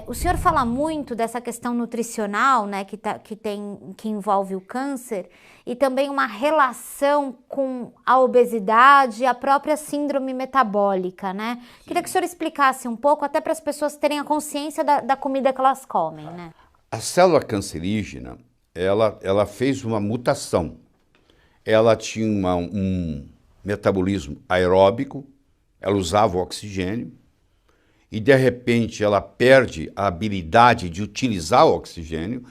O senhor fala muito dessa questão nutricional, né, que envolve o câncer, e também uma relação com a obesidade e a própria síndrome metabólica, né? Queria que o senhor explicasse um pouco, até para as pessoas terem a consciência da comida que elas comem, né? A célula cancerígena, ela fez uma mutação. Ela tinha um metabolismo aeróbico, ela usava o oxigênio, e de repente ela perde a habilidade de utilizar o oxigênio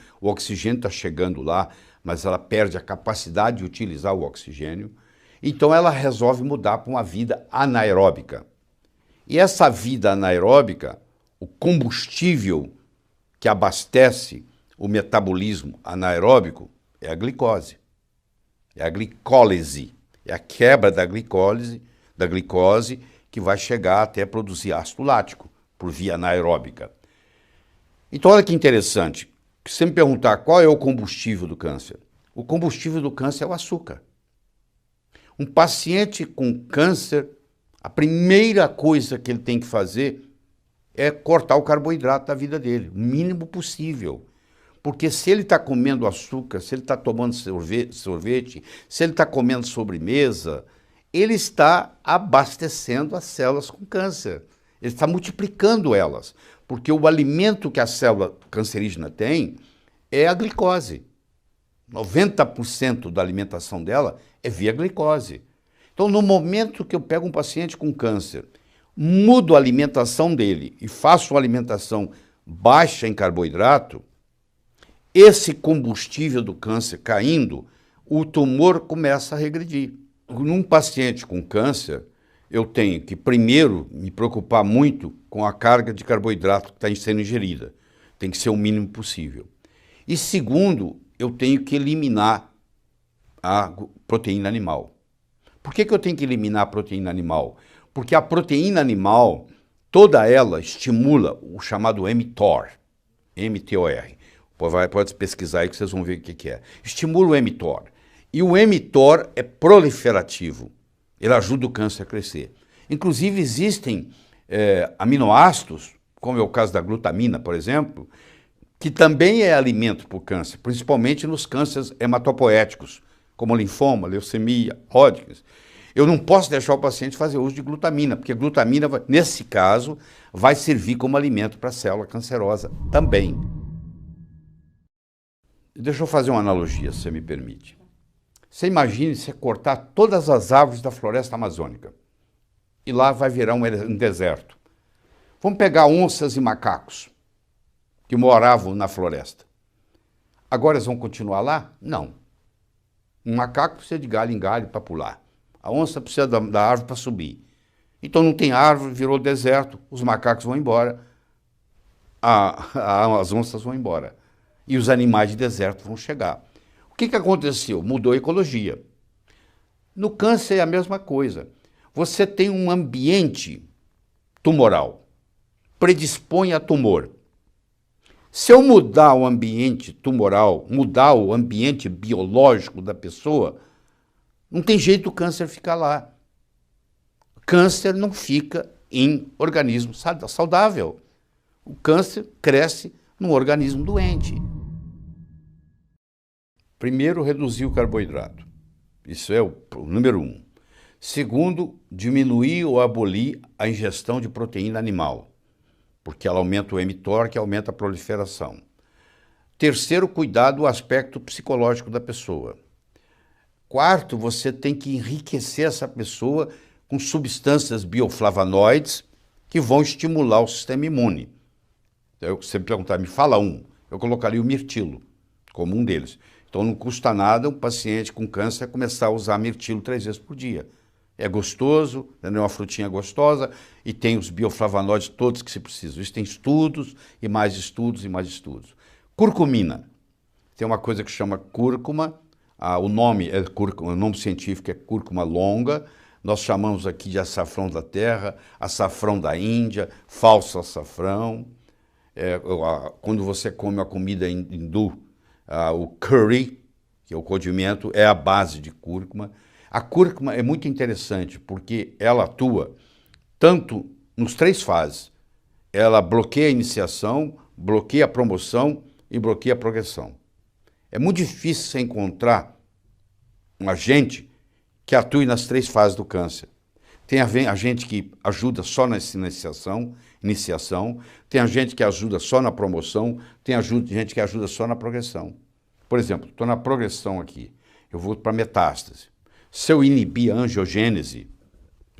está chegando lá, mas ela perde a capacidade de utilizar o oxigênio, então ela resolve mudar para uma vida anaeróbica. E essa vida anaeróbica, o combustível que abastece o metabolismo anaeróbico é a glicose, é a glicólise, é a quebra da glicose que vai chegar até produzir ácido lático por via anaeróbica. Então olha que interessante, se você me perguntar qual é o combustível do câncer, o combustível do câncer é o açúcar. Um paciente com câncer, a primeira coisa que ele tem que fazer é cortar o carboidrato da vida dele, o mínimo possível. Porque se ele está comendo açúcar, se ele está tomando sorvete, se ele está comendo sobremesa, ele está abastecendo as células com câncer. Ele está multiplicando elas. Porque o alimento que a célula cancerígena tem é a glicose. 90% da alimentação dela é via glicose. Então, no momento que eu pego um paciente com câncer, mudo a alimentação dele e faço uma alimentação baixa em carboidrato, esse combustível do câncer caindo, o tumor começa a regredir. Num paciente com câncer, eu tenho que, primeiro, me preocupar muito com a carga de carboidrato que está sendo ingerida. Tem que ser o mínimo possível. E, segundo, eu tenho que eliminar a proteína animal. Por que eu tenho que eliminar a proteína animal? Porque a proteína animal, toda ela estimula o chamado mTOR, M-T-O-R. Pode pesquisar aí que vocês vão ver o que é. Estimula o mTOR. E o mTOR é proliferativo. Ele ajuda o câncer a crescer. Inclusive existem aminoácidos, como é o caso da glutamina, por exemplo, que também é alimento para o câncer, principalmente nos cânceres hematopoéticos, como linfoma, leucemia, Hodgkin. Eu não posso deixar o paciente fazer uso de glutamina, porque a glutamina, nesse caso, vai servir como alimento para a célula cancerosa também. Deixa eu fazer uma analogia, se você me permite. Você imagine você cortar todas as árvores da floresta amazônica e lá vai virar um deserto. Vamos pegar onças e macacos que moravam na floresta. Agora eles vão continuar lá? Não. Um macaco precisa de galho em galho para pular. A onça precisa da árvore para subir. Então não tem árvore, virou deserto, os macacos vão embora, as onças vão embora. E os animais de deserto vão chegar. O que aconteceu? Mudou a ecologia. No câncer é a mesma coisa. Você tem um ambiente tumoral, predispõe a tumor. Se eu mudar o ambiente tumoral, mudar o ambiente biológico da pessoa, não tem jeito o câncer ficar lá. Câncer não fica em organismo saudável. O câncer cresce num organismo doente. Primeiro, reduzir o carboidrato. Isso é o número 1. Segundo, diminuir ou abolir a ingestão de proteína animal, porque ela aumenta o mTOR, que aumenta a proliferação. Terceiro, cuidar do aspecto psicológico da pessoa. Quarto, você tem que enriquecer essa pessoa com substâncias bioflavonoides que vão estimular o sistema imune. Então, se você me perguntar, me fala um, eu colocaria o mirtilo como um deles. Então não custa nada um paciente com câncer começar a usar mirtilo 3 vezes por dia. É gostoso, é uma frutinha gostosa e tem os bioflavonoides todos que se precisam. Isso tem estudos e mais estudos e mais estudos. Curcumina. Tem uma coisa que chama cúrcuma. O nome científico é cúrcuma longa. Nós chamamos aqui de açafrão da terra, açafrão da Índia, falso açafrão. Quando você come a comida hindu, o curry, que é o condimento, é a base de cúrcuma. A cúrcuma é muito interessante porque ela atua tanto nos 3 fases. ela bloqueia a iniciação, bloqueia a promoção e bloqueia a progressão. É muito difícil você encontrar um agente que atue nas 3 fases do câncer. Tem agente que ajuda só na iniciação, tem agente que ajuda só na promoção, tem gente que ajuda só na progressão. Por exemplo, estou na progressão aqui, eu vou para metástase. Se eu inibir a angiogênese,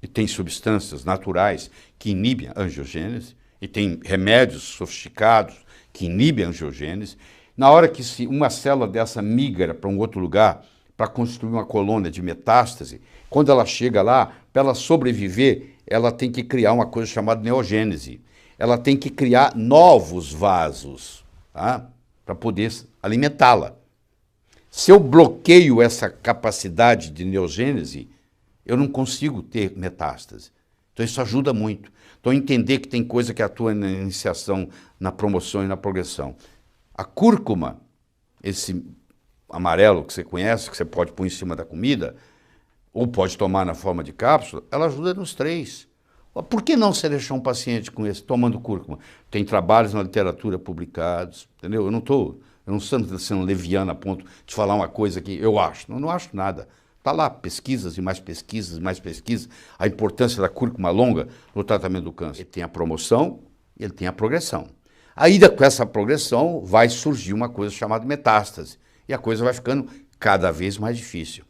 e tem substâncias naturais que inibem a angiogênese, e tem remédios sofisticados que inibem a angiogênese, na hora que uma célula dessa migra para um outro lugar, para construir uma colônia de metástase, quando ela chega lá, para ela sobreviver, ela tem que criar uma coisa chamada neogênese. Ela tem que criar novos vasos, tá? Para poder alimentá-la. Se eu bloqueio essa capacidade de neogênese, eu não consigo ter metástase. Então isso ajuda muito. Então entender que tem coisa que atua na iniciação, na promoção e na progressão. A cúrcuma, esse amarelo que você conhece, que você pode pôr em cima da comida, ou pode tomar na forma de cápsula, ela ajuda nos 3. Por que não você deixar um paciente com esse tomando cúrcuma? Tem trabalhos na literatura publicados, entendeu? Eu não estou sendo leviano a ponto de falar uma coisa que eu acho. Não acho nada. Está lá, pesquisas e mais pesquisas, mais pesquisas. A importância da cúrcuma longa no tratamento do câncer. Ele tem a promoção e ele tem a progressão. Aí, com essa progressão, vai surgir uma coisa chamada metástase. E a coisa vai ficando cada vez mais difícil.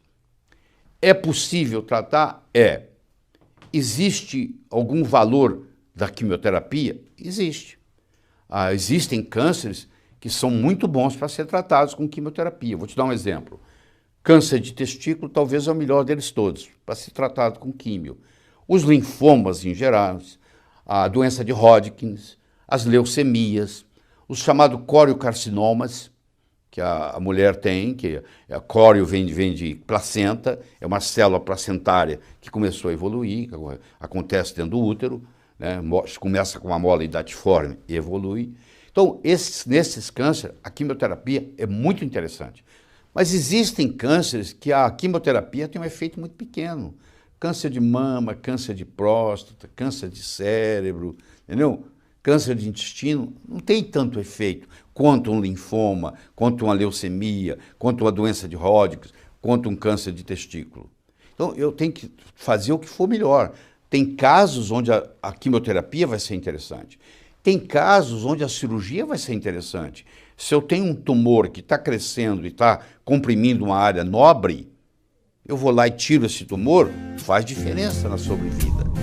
É possível tratar? É. Existe algum valor da quimioterapia? Existe. Existem cânceres que são muito bons para ser tratados com quimioterapia. Vou te dar um exemplo. Câncer de testículo talvez é o melhor deles todos, para ser tratado com químio. Os linfomas em geral, a doença de Hodgkin, as leucemias, os chamados coriocarcinomas, que a mulher tem, que a córeo vem de placenta, é uma célula placentária que começou a evoluir, acontece dentro do útero, né, começa com uma mola hidatiforme e evolui. Então, nesses cânceres, a quimioterapia é muito interessante. Mas existem cânceres que a quimioterapia tem um efeito muito pequeno. Câncer de mama, câncer de próstata, câncer de cérebro, entendeu? Câncer de intestino não tem tanto efeito quanto um linfoma, quanto uma leucemia, quanto uma doença de Hodgkin, quanto um câncer de testículo. Então, eu tenho que fazer o que for melhor. Tem casos onde a quimioterapia vai ser interessante. Tem casos onde a cirurgia vai ser interessante. Se eu tenho um tumor que está crescendo e está comprimindo uma área nobre, eu vou lá e tiro esse tumor, faz diferença na sobrevida.